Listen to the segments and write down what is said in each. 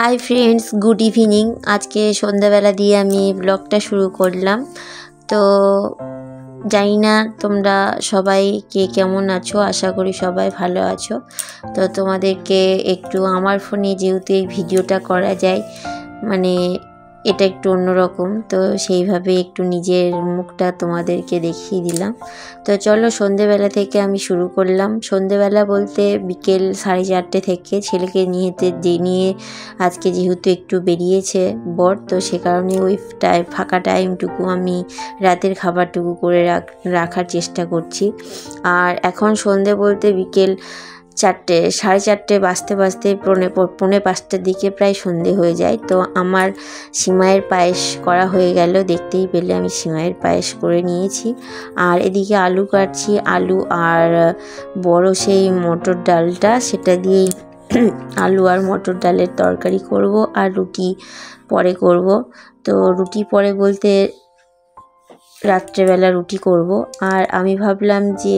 Hi friends, good evening. আজকে সন্ধ্যাবেলা দিয়ে আমি ব্লগটা শুরু করলাম। তো জানি না তোমরা সবাই কে কেমন আছো, আশা করি সবাই ভালো আছো। তো তোমাদেরকে একটু আমার ফোনে যেহেতু এই ভিডিওটা করা যায়, মানে এটা একটু অন্যরকম, তো সেইভাবে একটু নিজের মুখটা তোমাদেরকে দেখিয়ে দিলাম। তো চলো, সন্ধেবেলা থেকে আমি শুরু করলাম। সন্ধেবেলা বলতে বিকেল 4:30 থেকে ছেলেকে নিয়ে আজকে যেহেতু একটু বেরিয়েছে বর, তো সে কারণে ওই ফাঁকা টাইমটুকু আমি রাতের খাবারটুকু করে রাখার চেষ্টা করছি। আর এখন সন্ধে বলতে বিকেল 4:30 বাজতে পৌনে 5টার দিকে প্রায় সন্ধে হয়ে যায়। তো আমার সিমাইয়ের পায়েস করা হয়ে গেল, দেখতেই পেলে আমি সিমাইয়ের পায়েস করে নিয়েছি। আর এদিকে আলু কাটছি, আলু আর বড় সেই মটর ডালটা, সেটা দিয়েই আলু আর মটর ডালের তরকারি করব। আর রুটি পরে করব। তো রুটি পরে বলতে রাত্রেবেলা রুটি করব। আর আমি ভাবলাম যে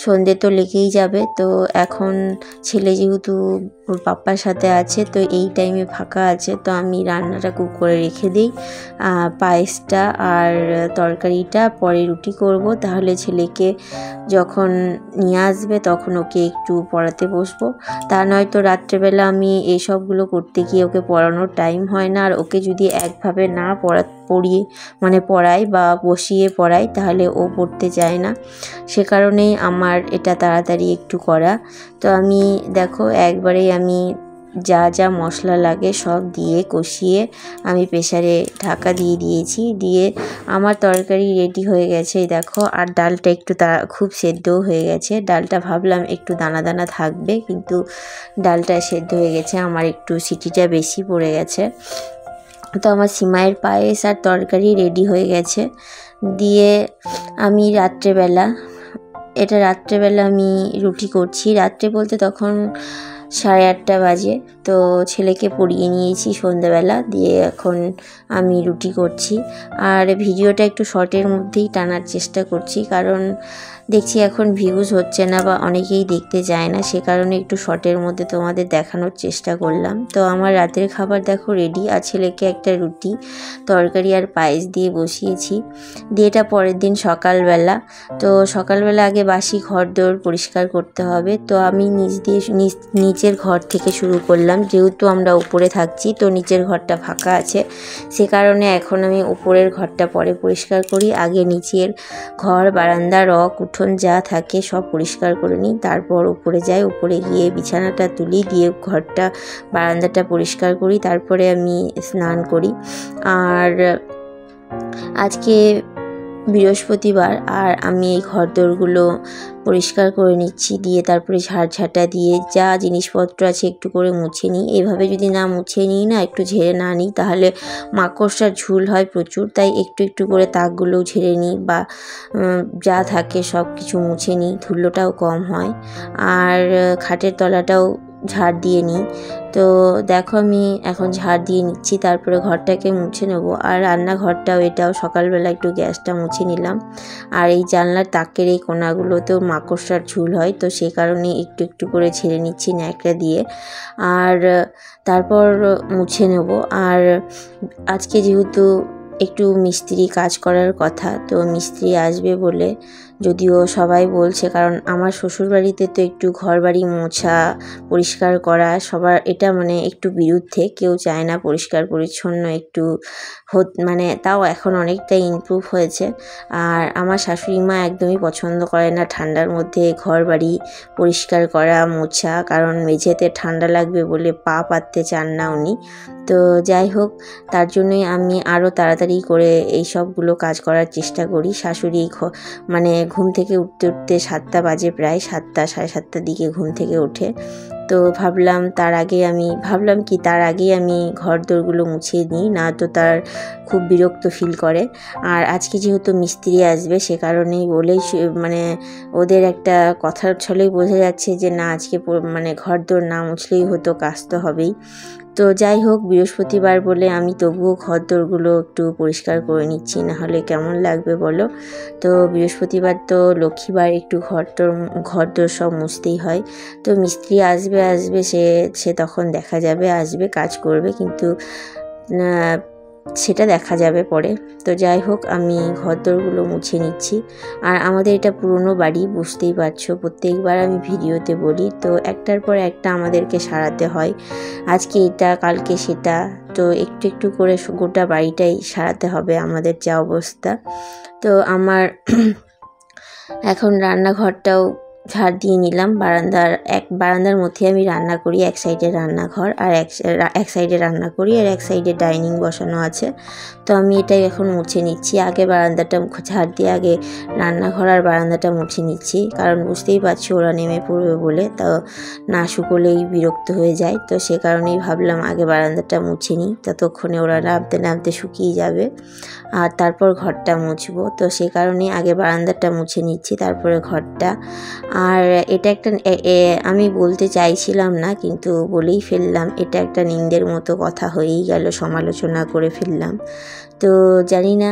সন্ধে তো লেগেই যাবে, তো এখন ছেলে যেহেতু ওর পাপ্পার সাথে আছে, তো এই টাইমে ফাঁকা আছে, তো আমি রান্নাটা কুক করে রেখে দিই। পায়েসটা আর তরকারিটা পরে রুটি করব, তাহলে ছেলেকে যখন নিয়ে আসবে তখন ওকে একটু পড়াতে বসবো। তা নয়তো রাত্রেবেলা আমি এইসবগুলো করতে গিয়ে ওকে পড়ানোর টাইম হয় না। আর ওকে যদি একভাবে না পড়াই বা বসিয়ে পড়াই, তাহলে ও পড়তে চায় না। সে কারণেই আমার এটা তাড়াতাড়ি একটু করা। তো আমি দেখো একবারেই আমি যা যা মশলা লাগে সব দিয়ে কষিয়ে আমি প্রেসারে ঢাকা দিয়ে দিয়েছি। দিয়ে আমার তরকারি রেডি হয়ে গেছে, দেখো। আর ডালটা একটু খুব সেদ্ধও হয়ে গেছে। ডালটা ভাবলাম একটু দানা দানা থাকবে, কিন্তু ডালটা সেদ্ধ হয়ে গেছে, আমার একটু সিটিটা বেশি পড়ে গেছে। তো আমার সিমাইয়ের পায়েস আর তরকারি রেডি হয়ে গেছে। দিয়ে আমি রাত্রেবেলা আমি রুটি করছি। রাত্রে বলতে তখন 8:30 বাজে। তো ছেলেকে পড়িয়ে নিয়েছি সন্ধ্যাবেলা, দিয়ে এখন আমি রুটি করছি। আর ভিডিওটা একটু শর্টের মধ্যেই টানার চেষ্টা করছি, কারণ দেখছি এখন ভিউজ হচ্ছে না বা অনেকেই দেখতে চায় না, সে কারণে একটু শর্টের মধ্যে তোমাদের দেখানোর চেষ্টা করলাম। তো আমার রাতের খাবার দেখো রেডি। আর ছেলেকে একটা রুটি, তরকারি আর পায়েস দিয়ে বসিয়েছি। দিয়ে এটা পরের দিন সকালবেলা। তো সকালবেলা আগে বাসি ঘর দোর পরিষ্কার করতে হবে। তো আমি নিচের ঘর থেকে শুরু করলাম, যেহেতু আমরা উপরে থাকছি, তো নিচের ঘরটা ফাঁকা আছে, সে কারণে এখন আমি উপরের ঘরটা পরে পরিষ্কার করি। আগে নিচের ঘর, বারান্দা, রক, উঠোন যা থাকে সব পরিষ্কার করে নিই, তারপর উপরে যাই। উপরে গিয়ে বিছানাটা তুলি, দিয়ে ঘরটা, বারান্দাটা পরিষ্কার করি, তারপরে আমি স্নান করি। আর আজকে বৃহস্পতিবার, আর আমি এই ঘরদোরগুলো পরিষ্কার করে নিচ্ছি। দিয়ে তারপরে ঝাড়ঝাঁটা দিয়ে যা জিনিসপত্র আছে একটু করে মুছে নিই। এইভাবে যদি না মুছে নিই না, একটু ঝেড়ে না নিই, তাহলে মাকড়সার ঝুল হয় প্রচুর। তাই একটু একটু করে তাকগুলোও ঝেড়ে নিই, বা যা থাকে সব কিছু মুছে নিই, ধুলোটাও কম হয়। আর খাটের তলাটাও ঝাড় দিয়ে নিই। তো দেখো আমি এখন ঝাড় দিয়ে নিচ্ছি, তারপরে ঘরটাকে মুছে নেব। আর রান্নাঘরটাও, এটাও সকালবেলা একটু গ্যাসটা মুছে নিলাম। আর এই জানলার তাকের এই কোণাগুলোতেও মাকড়সার ঝুল হয়, তো সেই কারণে একটু একটু করে ঝেড়ে নিচ্ছি ন্যাকড়া দিয়ে। আর তারপর মুছে নেব। আর আজকে যেহেতু একটু মিস্ত্রি কাজ করার কথা, তো মিস্ত্রি আসবে বলে, যদিও সবাই বলছে, কারণ আমার শ্বশুরবাড়িতে তো একটু ঘরবাড়ি মোছা পরিষ্কার করা সবার এটা মানে একটু বিরুদ্ধে, কেউ চায় না পরিষ্কার পরিচ্ছন্ন একটু তাও এখন অনেকটা ইমপ্রুভ হয়েছে। আর আমার শাশুড়ি মা একদমই পছন্দ করে না ঠান্ডার মধ্যে ঘরবাড়ি পরিষ্কার করা মোছা, কারণ মেঝেতে ঠান্ডা লাগবে বলে পা পাততে চান না উনি। তো যাই হোক, তার জন্যই আমি আরও তাড়াতাড়ি করে এই সবগুলো কাজ করার চেষ্টা করি। শাশুড়ি ঘুম থেকে উঠতে 7টা বাজে, প্রায় 7টা 7:30 দিকে ঘুম থেকে ওঠে। তো তার আগেই আমি ঘর দোরগুলো মুছিয়ে নিই, না তো তার খুব বিরক্ত ফিল করে। আর আজকে যেহেতু মিস্ত্রি আসবে, সে কারণেই ওদের একটা কথার ছলেই বোঝা যাচ্ছে যে না, আজকে ঘর দোর না মুছলেই হতো, কাজ তো হবেই। তো যাই হোক, বৃহস্পতিবার বলে আমি তবুও ঘরদোরগুলো একটু পরিষ্কার করে নিচ্ছি, নাহলে কেমন লাগবে বলো। তো বৃহস্পতিবার তো লক্ষ্মীবার, একটু ঘরদোর সব মুছতেই হয়। তো মিস্ত্রি আসবে সে তখন দেখা যাবে, আসবে কাজ করবে, কিন্তু সেটা দেখা যাবে পরে। তো যাই হোক, আমি ঘরদোরগুলো মুছে নিচ্ছি। আর আমাদের এটা পুরনো বাড়ি, বুঝতেই পারছো, প্রত্যেকবার আমি ভিডিওতে বলি, তো একটার পর একটা আমাদেরকে সারাতে হয়। আজকে এটা, কালকে সেটা, তো একটু একটু করে গোটা বাড়িটাই সারাতে হবে আমাদের যা অবস্থা। তো আমার এখন রান্নাঘরটাও ঝাড় দিয়ে নিলাম। বারান্দার মধ্যে আমি রান্না করি, এক সাইডে রান্নাঘর আর এক সাইডে রান্না করি, আর এক সাইডে ডাইনিং বসানো আছে। তো আমি এটাই এখন মুছে নিচ্ছি। আগে বারান্দাটা ঝাড় দিয়ে আগে রান্নাঘর আর বারান্দাটা মুছে নিচ্ছি, কারণ বুঝতেই পারছি ওরা নেমে পড়বে বলে, তো না শুকোলেই বিরক্ত হয়ে যায়। তো সে কারণেই ভাবলাম আগে বারান্দাটা মুছে নিই, ততক্ষণে ওরা নামতে নামতে শুকিয়ে যাবে, আর তারপর ঘরটা মুছবো। তো সে কারণেই আগে বারান্দাটা মুছে নিচ্ছি, তারপরে ঘরটা। আর এটা একটা আমি বলতে চাইছিলাম না, কিন্তু বলেই ফেললাম, এটা একটা নিন্দের মতো কথা হয়েই গেল, সমালোচনা করে ফেললাম। তো জানি না,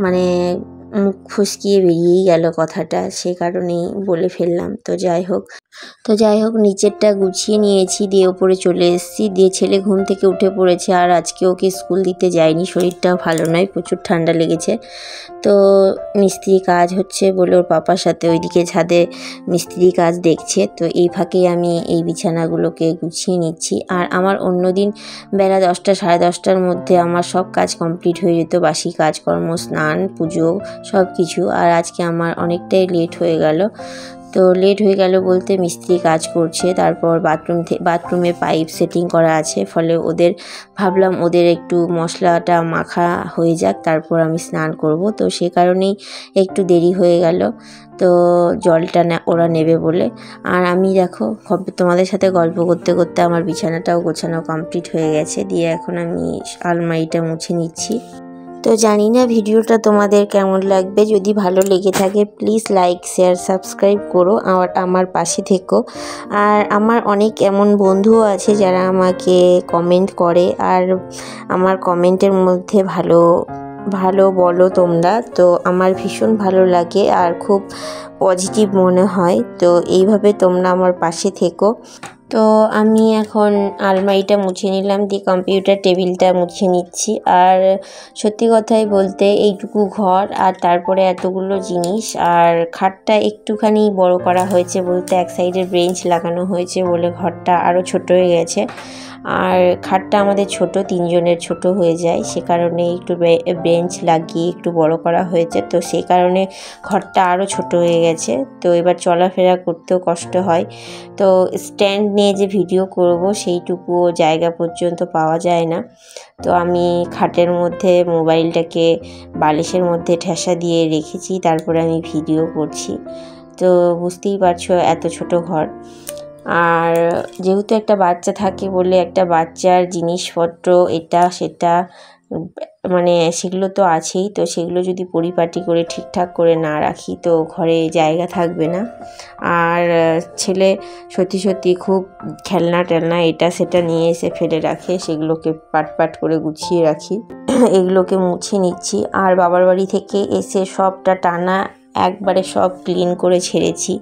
মানে মুখ ফসকিয়ে বেরিয়েই গেল কথাটা, সে কারণেই বলে ফেললাম। তো যাই হোক নিচেরটা গুছিয়ে নিয়েছি, দিয়ে ওপরে চলে এসেছি। দিয়ে ছেলে ঘুম থেকে উঠে পড়েছে, আর আজকে ওকে স্কুল দিতে যায়নি, শরীরটাও ভালো নয়, প্রচুর ঠান্ডা লেগেছে। তো মিস্ত্রি কাজ হচ্ছে বলে ওর পাপার সাথে ওইদিকে ছাদে মিস্ত্রি কাজ দেখছে। তো এই ফাঁকে আমি এই বিছানাগুলোকে গুছিয়ে নিচ্ছি। আর আমার অন্যদিন বেলা 10টা সাড়ে 10টার মধ্যে আমার সব কাজ কমপ্লিট হয়ে যেত, বাসি কাজকর্ম, স্নান, পুজো, সব কিছু। আর আজকে আমার অনেকটাই লেট হয়ে গেল। তো লেট হয়ে গেল বলতে মিস্ত্রি কাজ করছে, তারপর বাথরুমে পাইপ সেটিং করা আছে, ফলে ভাবলাম ওদের একটু মশলাটা মাখা হয়ে যাক, তারপর আমি স্নান করব। তো সে কারণেই একটু দেরি হয়ে গেল, তো জলটা ওরা নেবে বলে। আর আমি দেখো তোমাদের সাথে গল্প করতে করতে আমার বিছানাটাও গোছানো কমপ্লিট হয়ে গেছে। দিয়ে এখন আমি আলমারিটা মুছে নিচ্ছি। তো জানি না ভিডিওটা তোমাদের কেমন লাগবে, যদি ভালো লেগে থাকে প্লিজ লাইক, শেয়ার, সাবস্ক্রাইব করো, আমার পাশে থেকো। আর আমার অনেক এমন বন্ধুও আছে যারা আমাকে কমেন্ট করে, আর আমার কমেন্টের মধ্যে ভালো ভালো বলো তোমরা, তো আমার ভীষণ ভালো লাগে আর খুব পজিটিভ মনে হয়। তো এইভাবে তোমরা আমার পাশে থেকো। তো আমি এখন আলমারিটা মুছে নিলাম, দিয়ে কম্পিউটার টেবিলটা মুছে নিচ্ছি। আর সত্যি কথাই বলতে এইটুকু ঘর আর তারপরে এতগুলো জিনিস, আর খাটটা একটুখানি বড় করা হয়েছে বলতে এক সাইডের বেঞ্চ লাগানো হয়েছে বলে ঘরটা আরও ছোট হয়ে গেছে। আর খাটটা আমাদের ছোট, 3 জনের ছোট হয়ে যায়, সে কারণে একটু বেঞ্চ লাগিয়ে একটু বড় করা হয়েছে। তো সেই কারণে ঘরটা আরও ছোট হয়ে গেছে। তো এবার চলাফেরা করতেও কষ্ট হয়। তো স্ট্যান্ড নিয়ে যে ভিডিও করব সেইটুকুও জায়গা পর্যন্ত পাওয়া যায় না। তো আমি খাটের মধ্যে মোবাইলটাকে বালিশের মধ্যে ঠেসা দিয়ে রেখেছি, তারপরে আমি ভিডিও করছি। তো বুঝতেই পারছো এত ছোট ঘর। আর যেহেতু একটা বাচ্চা থাকে বলে একটা বাচ্চার জিনিসপত্র এটা সেটা মানে সেগুলো তো আছেই। তো সেগুলো যদি পরিপাটি করে ঠিকঠাক করে না রাখি তো ঘরে জায়গা থাকবে না। আর ছেলে সত্যি খুব খেলনা টেলনা এটা সেটা নিয়ে এসে ফেলে রাখে, সেগুলোকে পাট করে গুছিয়ে রাখি। এগুলোকে মুছে নিচ্ছি। আর বাবার বাড়ি থেকে এসে সবটা টানা একবারে সব ক্লিন করে ছেড়েছি,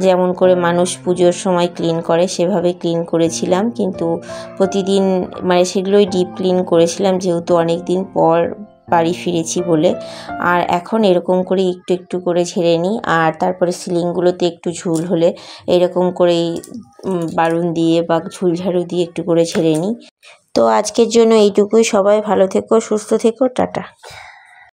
যেমন করে মানুষ পুজোর সময় ক্লিন করে সেভাবে ক্লিন করেছিলাম। কিন্তু প্রতিদিন মানে সেগুলোই ডিপ ক্লিন করেছিলাম, যেহেতু অনেক দিন পর বাড়ি ফিরেছি বলে। আর এখন এরকম করে একটু একটু করে ঝেড়ে নিই। আর তারপরে সিলিংগুলোতে একটু ঝুল হলে এরকম করেই বারুন দিয়ে বা ঝুলঝাড়ু দিয়ে একটু করে ঝেড়ে নিই। তো আজকের জন্য এইটুকুই। সবাই ভালো থেকো, সুস্থ থেকো, টাটা।